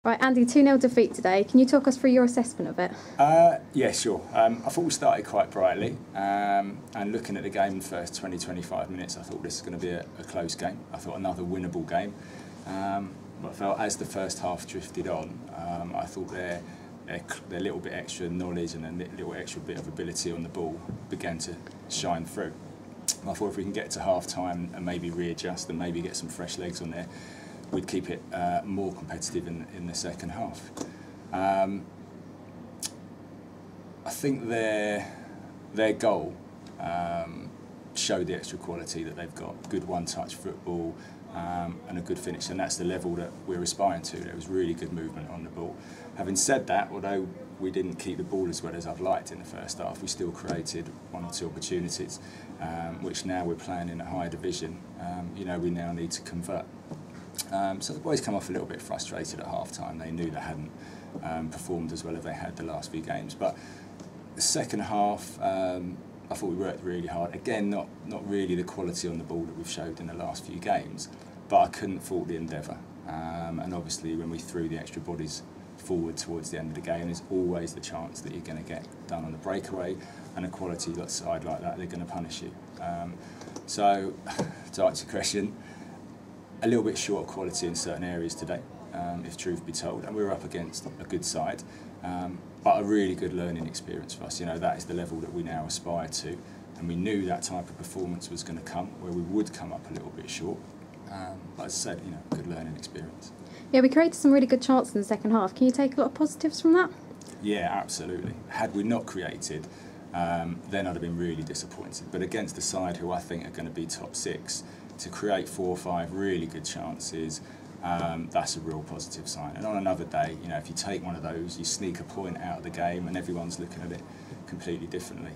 Right, Andy, 2-0 defeat today. Can you talk us through your assessment of it? Yeah, sure. I thought we started quite brightly, and looking at the game in the first 20-25 minutes, I thought this was going to be a close game. I thought another winnable game. But I felt as the first half drifted on, I thought their little bit extra knowledge and a little extra bit of ability on the ball began to shine through. I thought if we can get to half time and maybe readjust and maybe get some fresh legs on there, we'd keep it more competitive in the second half. I think their goal showed the extra quality that they've got. Good one-touch football and a good finish, and that's the level that we're aspiring to. There was really good movement on the ball. Having said that, although we didn't keep the ball as well as I've liked in the first half, we still created one or two opportunities, which now we're playing in a higher division. We now need to convert. So the boys come off a little bit frustrated at half-time. They knew they hadn't performed as well as they had the last few games. But the second half, I thought we worked really hard. Again, not really the quality on the ball that we've showed in the last few games, but I couldn't fault the endeavour. And obviously when we threw the extra bodies forward towards the end of the game, there's always the chance that you're going to get done on the breakaway, and a quality side like that, they're going to punish you. So to answer your question, a little bit short of quality in certain areas today, if truth be told, and we were up against a good side, but a really good learning experience for us. That is the level that we now aspire to, and we knew that type of performance was going to come, where we would come up a little bit short. But as I said, good learning experience. Yeah, we created some really good chances in the second half. Can you take a lot of positives from that? Yeah, absolutely. Had we not created, then I'd have been really disappointed. But against the side who I think are going to be top six, to create 4 or 5 really good chances, that's a real positive sign. And on another day, if you take one of those, you sneak a point out of the game and everyone's looking at it completely differently.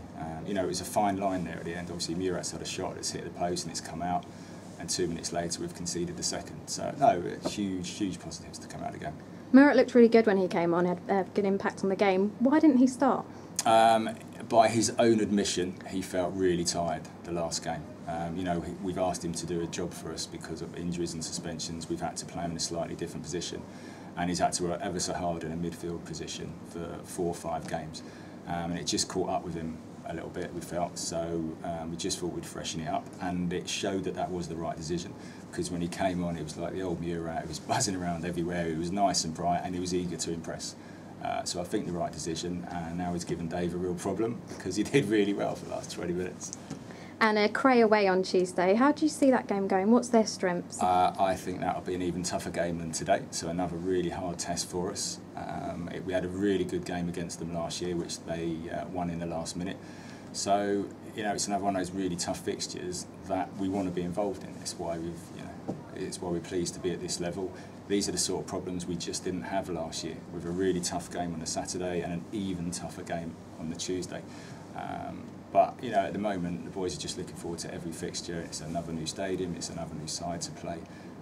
It was a fine line there at the end. Obviously, Murat's had a shot that's hit the post and it's come out, and 2 minutes later we've conceded the second. So, no, huge positives to come out of the game. Murat looked really good when he came on, had a good impact on the game. Why didn't he start? By his own admission, he felt really tired the last game. We've asked him to do a job for us because of injuries and suspensions. We've had to play him in a slightly different position, and he's had to work ever so hard in a midfield position for 4 or 5 games. And it just caught up with him a little bit, we felt. So we just thought we'd freshen it up, and it showed that was the right decision, because when he came on, it was like the old Murat. He was buzzing around everywhere. He was nice and bright, and he was eager to impress. So I think the right decision, and now he's given Dave a real problem, because he did really well for the last 20 minutes. And Cray away on Tuesday. How do you see that game going? What's their strengths? I think that'll be an even tougher game than today, so another really hard test for us. We had a really good game against them last year, which they won in the last minute. So it's another one of those really tough fixtures that we want to be involved in. It's why we're pleased to be at this level. These are the sort of problems we just didn't have last year, with a really tough game on the Saturday and an even tougher game on the Tuesday. But at the moment, the boys are just looking forward to every fixture. It's another new stadium, it's another new side to play,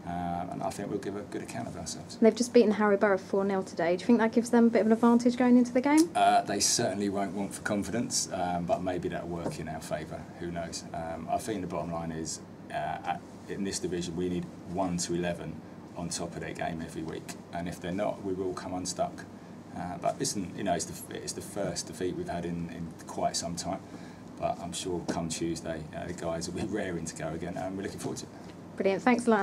and I think we'll give a good account of ourselves. They've just beaten Harrowborough 4-0 today. Do you think that gives them a bit of an advantage going into the game? They certainly won't want for confidence, but maybe that'll work in our favour. Who knows? I think the bottom line is, in this division, we need 1 to 11 on top of their game every week, and if they're not, we will come unstuck. But listen, it's the first defeat we've had in quite some time. But I'm sure come Tuesday, the guys will be raring to go again, and we're looking forward to it. Brilliant. Thanks a lot.